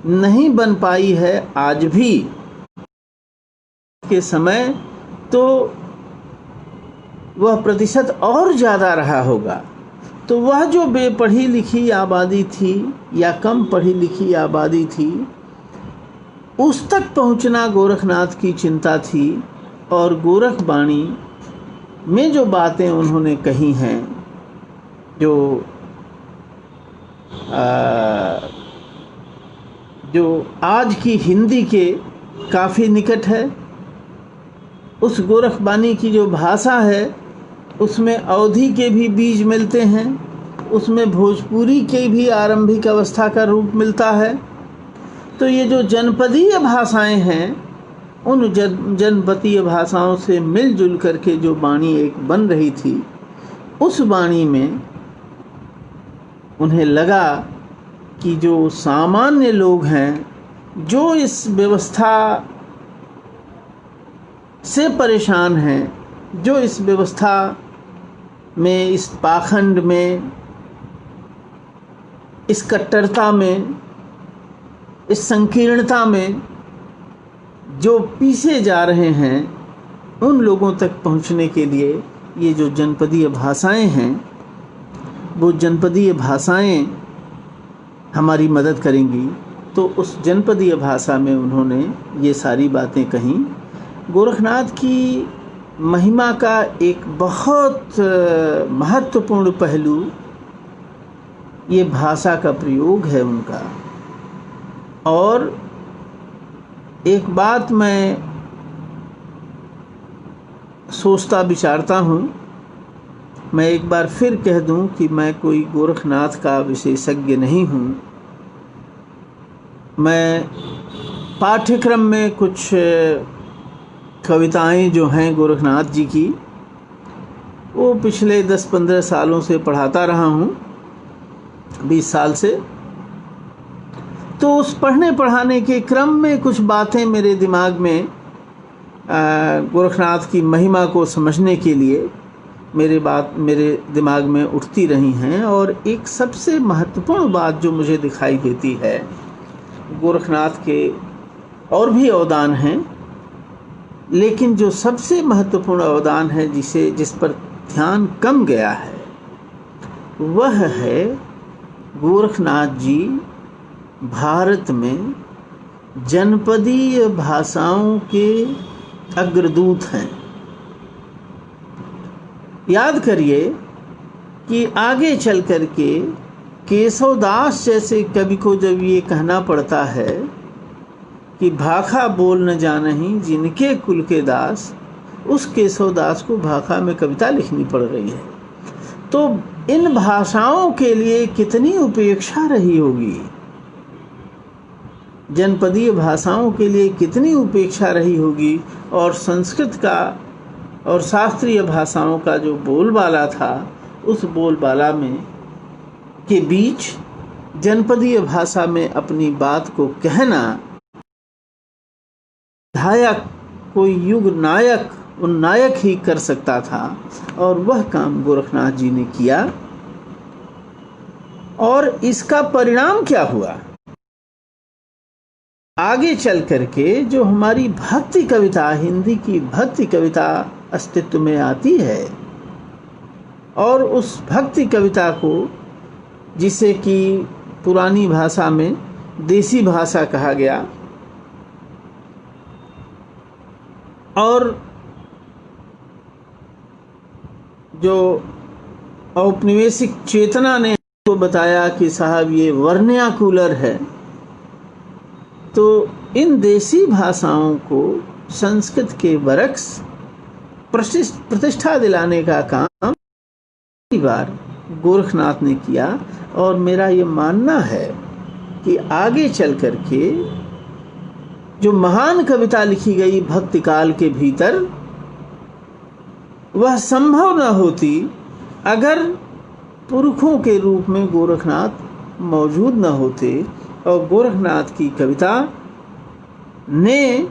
नहीं बन पाई है आज भी के समय, तो वह प्रतिशत और ज़्यादा रहा होगा। तो वह जो बेपढ़ी लिखी आबादी थी या कम पढ़ी लिखी आबादी थी, उस तक पहुंचना गोरखनाथ की चिंता थी। और गोरखवाणी में जो बातें उन्होंने कही हैं, जो आज की हिंदी के काफ़ी निकट है, उस गोरखवाणी की जो भाषा है उसमें अवधी के भी बीज मिलते हैं, उसमें भोजपुरी के भी आरंभिक अवस्था का रूप मिलता है। तो ये जो जनपदीय भाषाएं हैं, उन जनपदीय भाषाओं से मिलजुल करके जो वाणी एक बन रही थी, उस वाणी में उन्हें लगा कि जो सामान्य लोग हैं, जो इस व्यवस्था से परेशान हैं, जो इस व्यवस्था में, इस पाखंड में, इस कट्टरता में, इस संकीर्णता में जो पीछे जा रहे हैं, उन लोगों तक पहुंचने के लिए ये जो जनपदीय भाषाएं हैं, वो जनपदीय भाषाएं हमारी मदद करेंगी। तो उस जनपदीय भाषा में उन्होंने ये सारी बातें कहीं। गोरखनाथ की महिमा का एक बहुत महत्वपूर्ण पहलू ये भाषा का प्रयोग है उनका। और एक बात मैं सोचता विचारता हूँ मैं एक बार फिर कह दूं कि मैं कोई गोरखनाथ का विशेषज्ञ नहीं हूं। मैं पाठ्यक्रम में कुछ कविताएं जो हैं गोरखनाथ जी की, वो पिछले 10-15 सालों से पढ़ाता रहा हूं, 20 साल से। तो उस पढ़ने पढ़ाने के क्रम में कुछ बातें मेरे दिमाग में गोरखनाथ की महिमा को समझने के लिए मेरे दिमाग में उठती रही हैं। और एक सबसे महत्वपूर्ण बात जो मुझे दिखाई देती है, गोरखनाथ के और भी अवदान हैं, लेकिन जो सबसे महत्वपूर्ण अवदान है जिस पर ध्यान कम गया है, वह है गोरखनाथ जी भारत में जनपदीय भाषाओं के अग्रदूत हैं। याद करिए कि आगे चल कर के केशव दास जैसे कवि को जब ये कहना पड़ता है कि भाखा बोल न जानहीं जिनके कुल के दास, उस केशव दास को भाखा में कविता लिखनी पड़ रही है। तो इन भाषाओं के लिए कितनी उपेक्षा रही होगी, जनपदीय भाषाओं के लिए कितनी उपेक्षा रही होगी। और संस्कृत का और शास्त्रीय भाषाओं का जो बोलबाला था, उस बोलबाला में के बीच जनपदीय भाषा में अपनी बात को कहना, विधायक कोई युग नायक उन्नायक ही कर सकता था, और वह काम गोरखनाथ जी ने किया। और इसका परिणाम क्या हुआ? आगे चल करके जो हमारी भक्ति कविता, हिंदी की भक्ति कविता अस्तित्व में आती है, और उस भक्ति कविता को, जिसे कि पुरानी भाषा में देसी भाषा कहा गया, और जो औपनिवेशिक चेतना ने को बताया कि साहब ये वर्नाक्युलर है, तो इन देसी भाषाओं को संस्कृत के बरक्स प्रतिष्ठा दिलाने का काम कई बार गोरखनाथ ने किया। और मेरा ये मानना है कि आगे चल करके जो महान कविता लिखी गई भक्ति काल के भीतर, वह संभव न होती अगर पुरखों के रूप में गोरखनाथ मौजूद न होते, और गोरखनाथ की कविता ने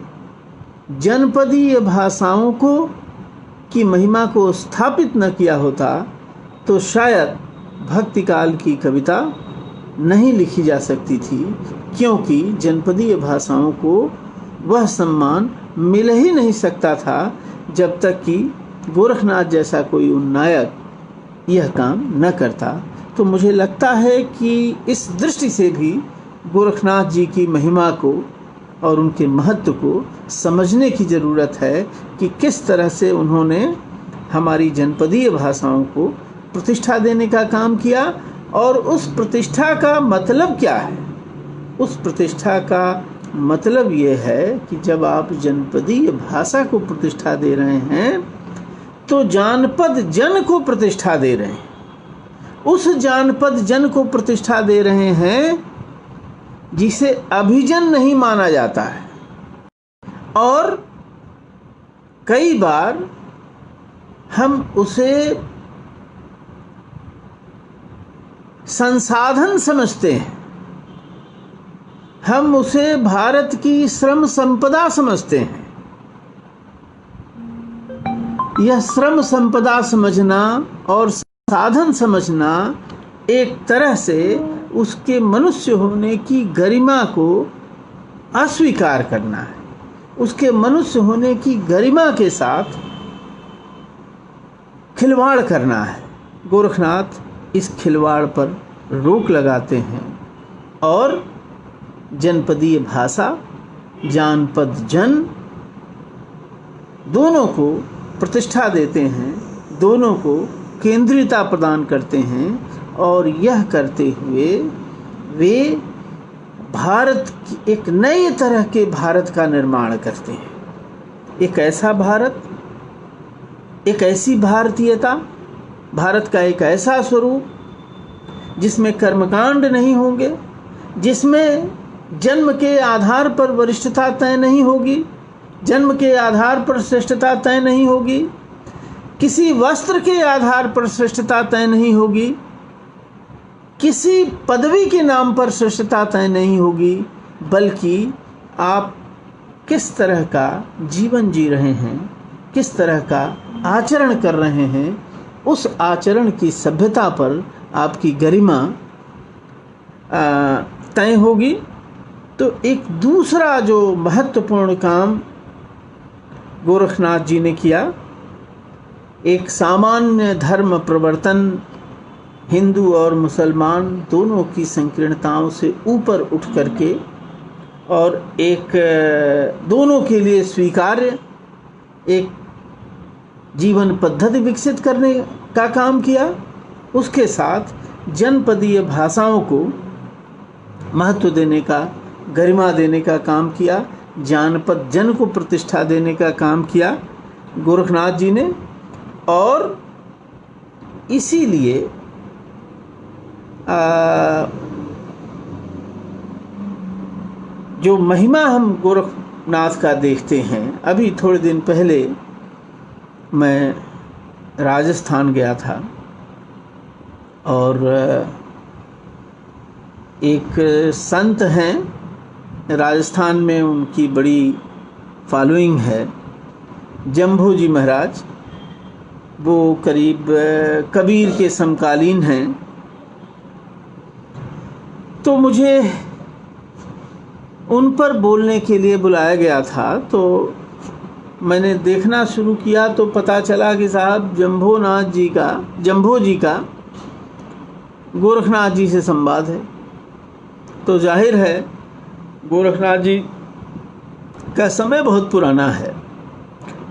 जनपदीय भाषाओं को की महिमा को स्थापित न किया होता, तो शायद भक्ति काल की कविता नहीं लिखी जा सकती थी, क्योंकि जनपदीय भाषाओं को वह सम्मान मिल ही नहीं सकता था जब तक कि गोरखनाथ जैसा कोई उन्नायक यह काम न करता। तो मुझे लगता है कि इस दृष्टि से भी गोरखनाथ जी की महिमा को और उनके महत्व को समझने की ज़रूरत है कि किस तरह से उन्होंने हमारी जनपदीय भाषाओं को प्रतिष्ठा देने का काम किया। और उस प्रतिष्ठा का मतलब क्या है? उस प्रतिष्ठा का मतलब ये है कि जब आप जनपदीय भाषा को प्रतिष्ठा दे रहे हैं, तो जानपद जन को प्रतिष्ठा दे रहे हैं। उस जानपद जन को प्रतिष्ठा दे रहे हैं जिसे अभिजन नहीं माना जाता है, और कई बार हम उसे संसाधन समझते हैं, हम उसे भारत की श्रम संपदा समझते हैं। यह श्रम संपदा समझना और साधन समझना एक तरह से उसके मनुष्य होने की गरिमा को अस्वीकार करना है, उसके मनुष्य होने की गरिमा के साथ खिलवाड़ करना है। गोरखनाथ इस खिलवाड़ पर रोक लगाते हैं और जनपदीय भाषा, जानपद जन दोनों को प्रतिष्ठा देते हैं, दोनों को केंद्रीयता प्रदान करते हैं, और यह करते हुए वे भारत की एक नए तरह के भारत का निर्माण करते हैं। एक ऐसा भारत, एक ऐसी भारतीयता भारत का एक ऐसा स्वरूप जिसमें कर्मकांड नहीं होंगे, जिसमें जन्म के आधार पर वरिष्ठता तय नहीं होगी, जन्म के आधार पर श्रेष्ठता तय नहीं होगी, किसी वस्त्र के आधार पर श्रेष्ठता तय नहीं होगी, किसी पदवी के नाम पर श्रेष्ठता तय नहीं होगी, बल्कि आप किस तरह का जीवन जी रहे हैं, किस तरह का आचरण कर रहे हैं, उस आचरण की सभ्यता पर आपकी गरिमा तय होगी। तो एक दूसरा जो महत्वपूर्ण काम गोरखनाथ जी ने किया, एक सामान्य धर्म प्रवर्तन, हिंदू और मुसलमान दोनों की संकीर्णताओं से ऊपर उठ करके और एक दोनों के लिए स्वीकार्य एक जीवन पद्धति विकसित करने का काम किया। उसके साथ जनपदीय भाषाओं को महत्व देने का, गरिमा देने का काम किया, जानपद जन को प्रतिष्ठा देने का काम किया गोरखनाथ जी ने। और इसीलिए जो महिमा हम गोरखनाथ का देखते हैं, अभी थोड़े दिन पहले मैं राजस्थान गया था और एक संत हैं राजस्थान में, उनकी बड़ी फॉलोइंग है, जम्भू जी महाराज। वो करीब कबीर के समकालीन हैं। तो मुझे उन पर बोलने के लिए बुलाया गया था। तो मैंने देखना शुरू किया तो पता चला कि साहब जम्भो जी का गोरखनाथ जी से संवाद है। तो जाहिर है गोरखनाथ जी का समय बहुत पुराना है,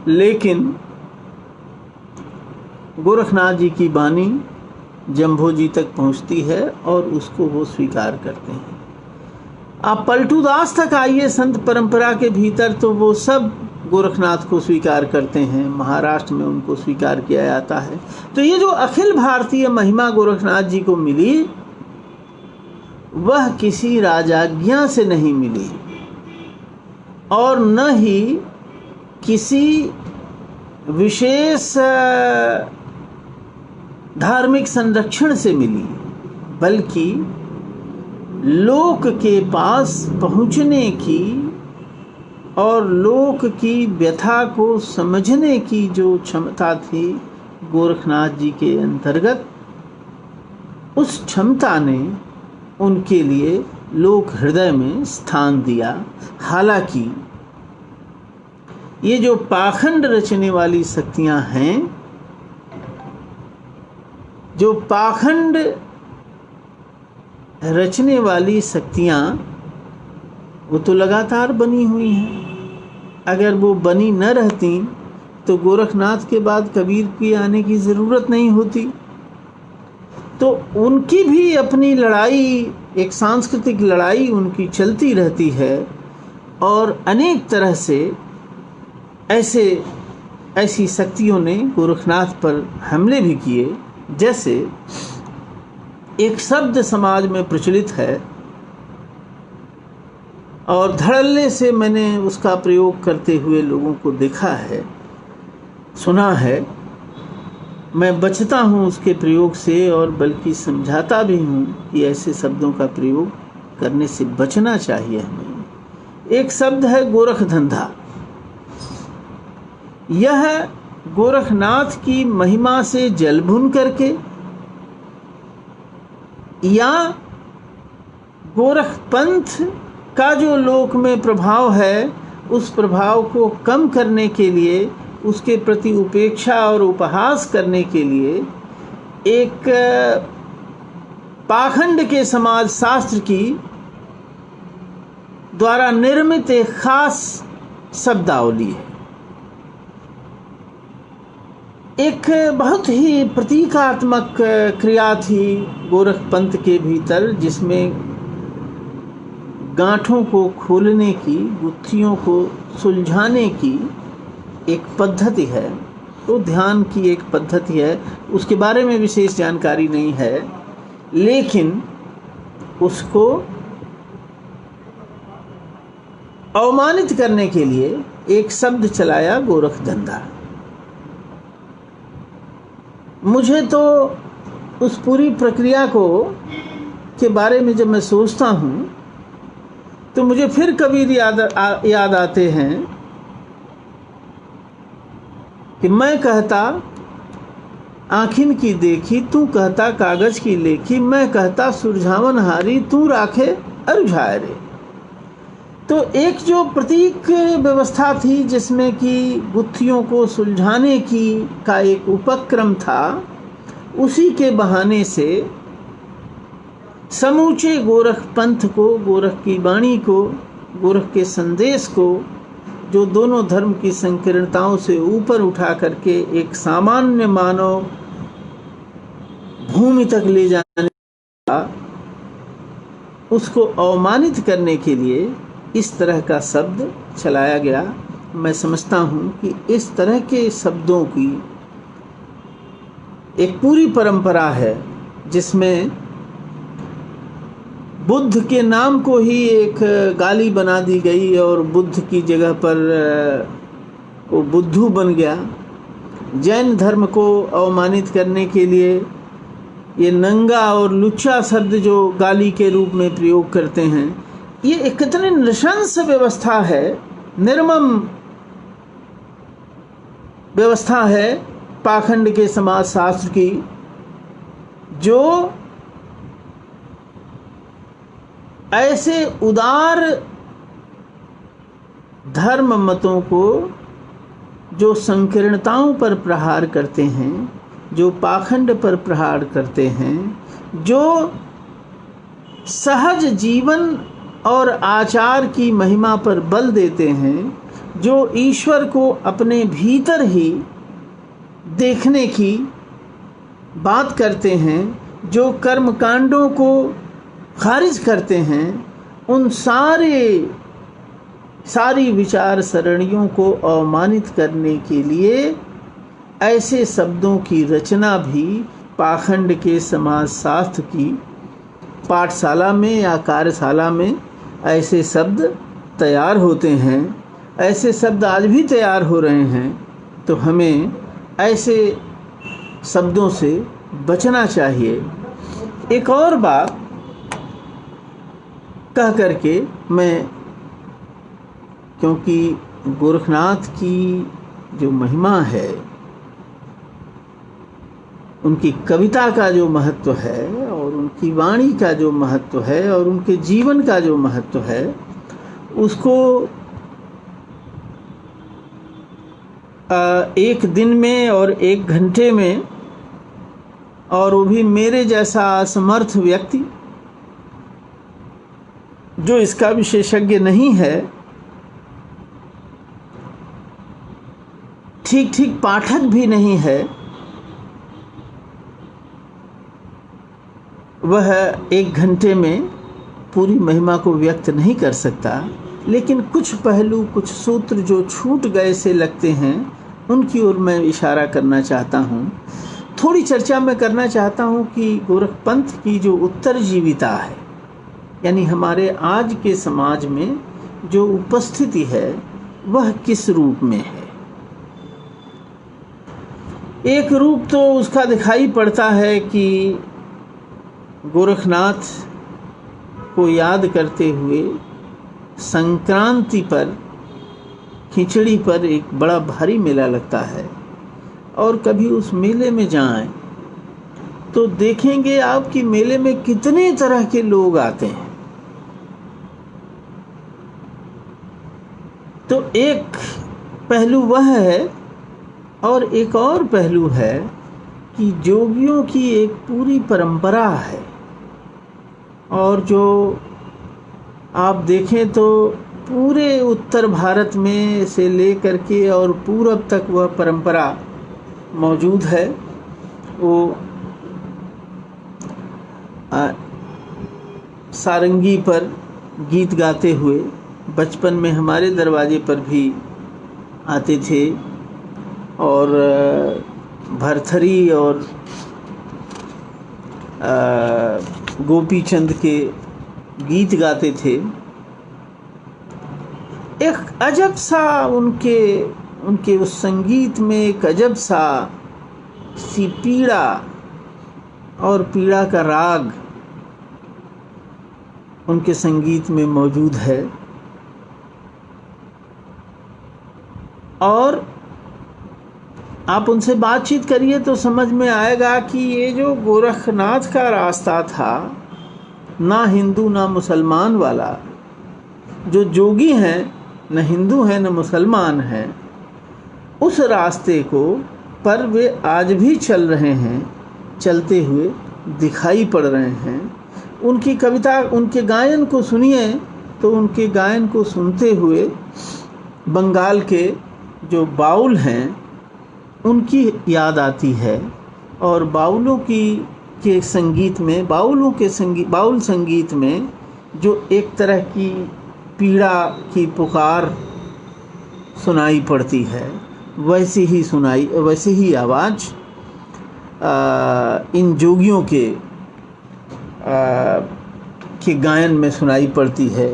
लेकिन गोरखनाथ जी की वाणी जम्भो जी तक पहुंचती है और उसको वो स्वीकार करते हैं। आप पलटू दास तक आइए संत परंपरा के भीतर, तो वो सब गोरखनाथ को स्वीकार करते हैं। महाराष्ट्र में उनको स्वीकार किया जाता है। तो ये जो अखिल भारतीय महिमा गोरखनाथ जी को मिली, वह किसी राजाज्ञा से नहीं मिली और न ही किसी विशेष धार्मिक संरक्षण से मिली, बल्कि लोक के पास पहुंचने की और लोक की व्यथा को समझने की जो क्षमता थी गोरखनाथ जी के अंतर्गत, उस क्षमता ने उनके लिए लोक हृदय में स्थान दिया। हालांकि ये जो पाखंड रचने वाली शक्तियां हैं, जो पाखंड रचने वाली शक्तियां, वो तो लगातार बनी हुई हैं। अगर वो बनी न रहती तो गोरखनाथ के बाद कबीर की आने की ज़रूरत नहीं होती। तो उनकी भी अपनी लड़ाई, एक सांस्कृतिक लड़ाई उनकी चलती रहती है और अनेक तरह से ऐसी शक्तियों ने गोरखनाथ पर हमले भी किए। जैसे एक शब्द समाज में प्रचलित है और धड़ल्ले से मैंने उसका प्रयोग करते हुए लोगों को देखा है, सुना है। मैं बचता हूँ उसके प्रयोग से और बल्कि समझाता भी हूँ कि ऐसे शब्दों का प्रयोग करने से बचना चाहिए हमें। एक शब्द है गोरख धंधा। यह गोरखनाथ की महिमा से जल भुन करके या गोरख पंथ का जो लोक में प्रभाव है, उस प्रभाव को कम करने के लिए, उसके प्रति उपेक्षा और उपहास करने के लिए एक पाखंड के समाज शास्त्र की द्वारा निर्मित एक खास शब्दावली है। एक बहुत ही प्रतीकात्मक क्रिया थी गोरख पंथ के भीतर, जिसमें गांठों को खोलने की, गुत्थियों को सुलझाने की एक पद्धति है। तो ध्यान की एक पद्धति है, उसके बारे में विशेष जानकारी नहीं है, लेकिन उसको अवमानित करने के लिए एक शब्द चलाया, गोरखधंधा। मुझे तो उस पूरी प्रक्रिया के बारे में जब मैं सोचता हूँ तो मुझे फिर कबीर याद आते हैं कि मैं कहता आँखिन की देखी, तू कहता कागज की लेखी, मैं कहता सुरझावन हारी, तू राखे अरुझाए रे। तो एक जो प्रतीक व्यवस्था थी जिसमें कि गुत्थियों को सुलझाने का एक उपक्रम था, उसी के बहाने से समूचे गोरख पंथ को, गोरख की वाणी को, गोरख के संदेश को, जो दोनों धर्म की संकीर्णताओं से ऊपर उठा करके एक सामान्य मानव भूमि तक ले जाने का, उसको अवमानित करने के लिए इस तरह का शब्द चलाया गया। मैं समझता हूँ कि इस तरह के शब्दों की एक पूरी परंपरा है, जिसमें बुद्ध के नाम को ही एक गाली बना दी गई और बुद्ध की जगह पर वो बुद्धू बन गया। जैन धर्म को अवमानित करने के लिए ये नंगा और लुच्चा शब्द जो गाली के रूप में प्रयोग करते हैं, ये एक कितनी नृशंस व्यवस्था है, निर्मम व्यवस्था है पाखंड के समाज शास्त्र की, जो ऐसे उदार धर्म मतों को, जो संकीर्णताओं पर प्रहार करते हैं, जो पाखंड पर प्रहार करते हैं, जो सहज जीवन और आचार की महिमा पर बल देते हैं, जो ईश्वर को अपने भीतर ही देखने की बात करते हैं, जो कर्म कांडों को खारिज करते हैं, उन सारी विचार सरणियों को अवमानित करने के लिए ऐसे शब्दों की रचना भी पाखंड के समाजशास्त्र की पाठशाला में या कार्यशाला में ऐसे शब्द तैयार होते हैं। ऐसे शब्द आज भी तैयार हो रहे हैं। तो हमें ऐसे शब्दों से बचना चाहिए। एक और बात कह करके मैं, क्योंकि गोरखनाथ की जो महिमा है, उनकी कविता का जो महत्व है और उनकी वाणी का जो महत्व है और उनके जीवन का जो महत्व है, उसको एक दिन में और एक घंटे में, और वो भी मेरे जैसा असमर्थ व्यक्ति जो इसका विशेषज्ञ नहीं है, ठीक पाठक भी नहीं है, वह एक घंटे में पूरी महिमा को व्यक्त नहीं कर सकता। लेकिन कुछ पहलू, कुछ सूत्र जो छूट गए से लगते हैं, उनकी ओर मैं इशारा करना चाहता हूँ। थोड़ी चर्चा मैं करना चाहता हूँ कि गोरखपंथ की जो उत्तरजीविता है, यानी हमारे आज के समाज में जो उपस्थिति है, वह किस रूप में है। एक रूप तो उसका दिखाई पड़ता है कि गोरखनाथ को याद करते हुए संक्रांति पर, खिचड़ी पर एक बड़ा भारी मेला लगता है, और कभी उस मेले में जाएं तो देखेंगे आप कि मेले में कितने तरह के लोग आते हैं। तो एक पहलू वह है, और एक और पहलू है कि जोगियों की एक पूरी परंपरा है, और जो आप देखें तो पूरे उत्तर भारत में से लेकर के और पूरब तक वह परंपरा मौजूद है। वो सारंगी पर गीत गाते हुए बचपन में हमारे दरवाजे पर भी आते थे, और भरथरी और गोपी चंद के गीत गाते थे। एक अजब सा उनके उस संगीत में एक अजब सी पीड़ा और पीड़ा का राग उनके संगीत में मौजूद है। और आप उनसे बातचीत करिए तो समझ में आएगा कि ये जो गोरखनाथ का रास्ता था, ना हिंदू ना मुसलमान वाला, जो जोगी हैं न हिंदू हैं न मुसलमान हैं, उस रास्ते को पर वे आज भी चल रहे हैं, चलते हुए दिखाई पड़ रहे हैं। उनकी कविता, उनके गायन को सुनिए तो उनके गायन को सुनते हुए बंगाल के जो बाउल हैं उनकी याद आती है। और बाउलों के संगीत में, बाउल संगीत में जो एक तरह की पीड़ा की पुकार सुनाई पड़ती है, वैसी ही आवाज़ इन जोगियों के गायन में सुनाई पड़ती है।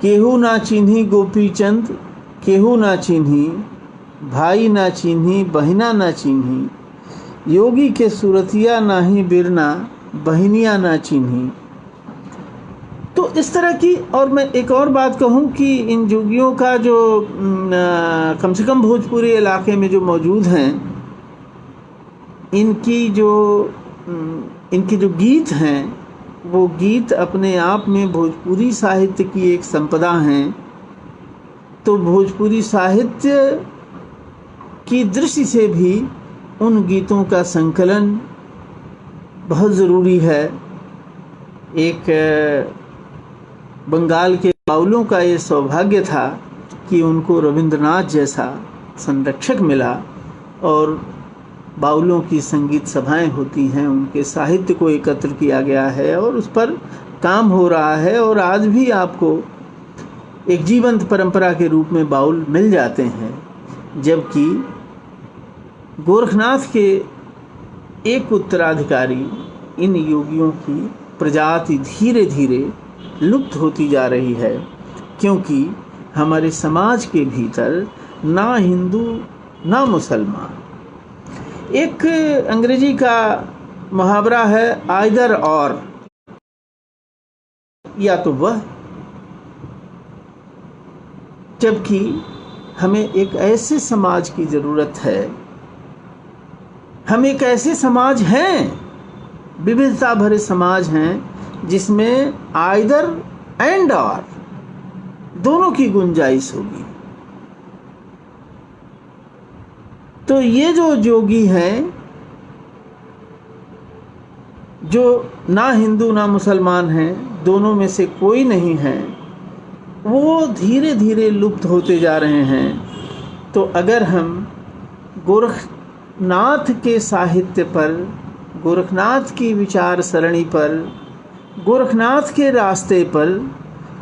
केहू ना चिन्ही गोपी चंद, केहू ना चिन्ही, भाई ना चिन्ही, बहिना ना चिन्ही, योगी के सूरतिया नाही बिरना, बहनिया ना चिन्ही। तो इस तरह की, और मैं एक और बात कहूँ कि इन जोगियों का जो कम से कम भोजपुरी इलाके में जो मौजूद हैं, इनके जो गीत हैं, वो गीत अपने आप में भोजपुरी साहित्य की एक संपदा हैं। तो भोजपुरी साहित्य की दृष्टि से भी उन गीतों का संकलन बहुत ज़रूरी है। एक बंगाल के बाउलों का ये सौभाग्य था कि उनको रविंद्रनाथ जैसा संरक्षक मिला, और बाउलों की संगीत सभाएं होती हैं, उनके साहित्य को एकत्र किया गया है और उस पर काम हो रहा है। और आज भी आपको एक जीवंत परंपरा के रूप में बाउल मिल जाते हैं। जबकि गोरखनाथ के एक उत्तराधिकारी इन योगियों की प्रजाति धीरे धीरे लुप्त होती जा रही है, क्योंकि हमारे समाज के भीतर ना हिंदू ना मुसलमान, एक अंग्रेजी का मुहावरा है आइदर और, या तो वह, जबकि हमें एक ऐसे समाज की ज़रूरत है, हम एक ऐसे समाज हैं, विविधता भरे समाज हैं, जिसमें आइदर एंड और दोनों की गुंजाइश होगी। तो ये जो जोगी हैं, जो ना हिंदू ना मुसलमान हैं, दोनों में से कोई नहीं है, वो धीरे धीरे लुप्त होते जा रहे हैं। तो अगर हम गोरखनाथ के साहित्य पर, गोरखनाथ की विचार सरणी पर, गोरखनाथ के रास्ते पर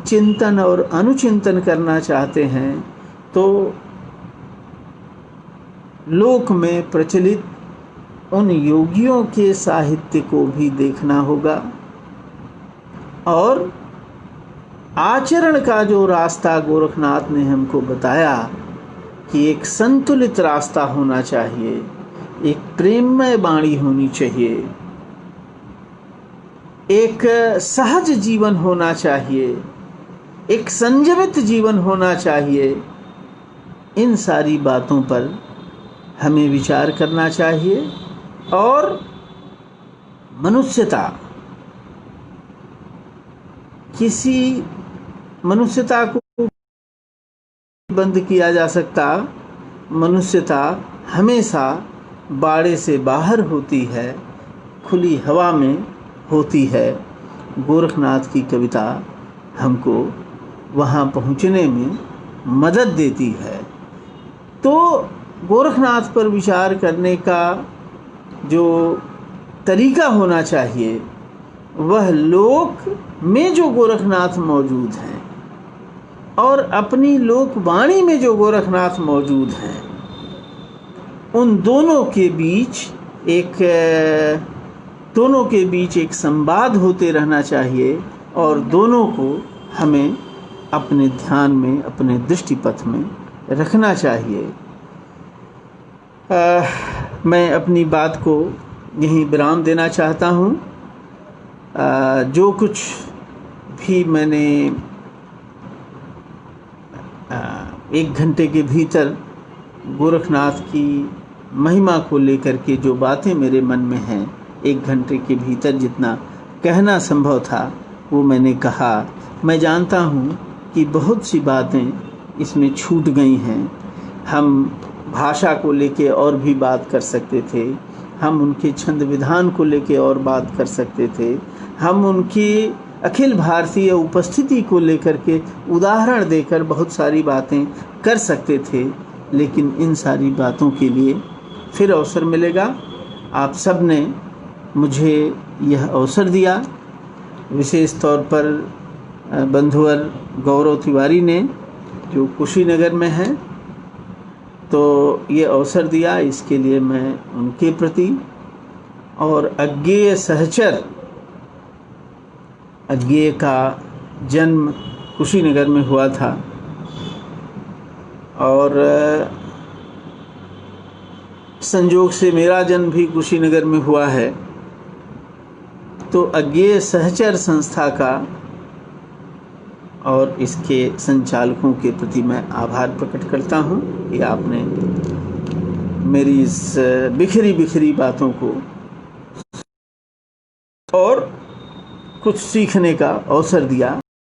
चिंतन और अनुचिंतन करना चाहते हैं, तो लोक में प्रचलित उन योगियों के साहित्य को भी देखना होगा। और आचरण का जो रास्ता गोरखनाथ ने हमको बताया कि एक संतुलित रास्ता होना चाहिए, एक प्रेममय वाणी होनी चाहिए, एक सहज जीवन होना चाहिए, एक संयमित जीवन होना चाहिए, इन सारी बातों पर हमें विचार करना चाहिए। और मनुष्यता को बंद किया जा सकता, मनुष्यता हमेशा बाड़े से बाहर होती है, खुली हवा में होती है। गोरखनाथ की कविता हमको वहाँ पहुँचने में मदद देती है। तो गोरखनाथ पर विचार करने का जो तरीका होना चाहिए, वह लोक में जो गोरखनाथ मौजूद हैं और अपनी लोकवाणी में जो गोरखनाथ मौजूद हैं, उन दोनों के बीच एक संवाद होते रहना चाहिए और दोनों को हमें अपने ध्यान में, अपने दृष्टिपथ में रखना चाहिए। मैं अपनी बात को यहीं विराम देना चाहता हूँ। जो कुछ भी मैंने 1 घंटे के भीतर गोरखनाथ की महिमा को लेकर के जो बातें मेरे मन में हैं, 1 घंटे के भीतर जितना कहना संभव था वो मैंने कहा। मैं जानता हूँ कि बहुत सी बातें इसमें छूट गई हैं। हम भाषा को लेके और भी बात कर सकते थे, हम उनके छंद विधान को लेके और बात कर सकते थे, हम उनकी अखिल भारतीय उपस्थिति को लेकर के उदाहरण देकर बहुत सारी बातें कर सकते थे, लेकिन इन सारी बातों के लिए फिर अवसर मिलेगा। आप सब ने मुझे यह अवसर दिया, विशेष तौर पर बंधुवर गौरव तिवारी ने जो कुशीनगर में हैं, तो ये अवसर दिया, इसके लिए मैं उनके प्रति और अज्ञेय सहचर, अज्ञेय का जन्म कुशीनगर में हुआ था और संयोग से मेरा जन्म भी कुशीनगर में हुआ है। तो अज्ञेय सहचर संस्था का और इसके संचालकों के प्रति मैं आभार प्रकट करता हूँ कि आपने मेरी इस बिखरी बातों को और कुछ सीखने का अवसर दिया।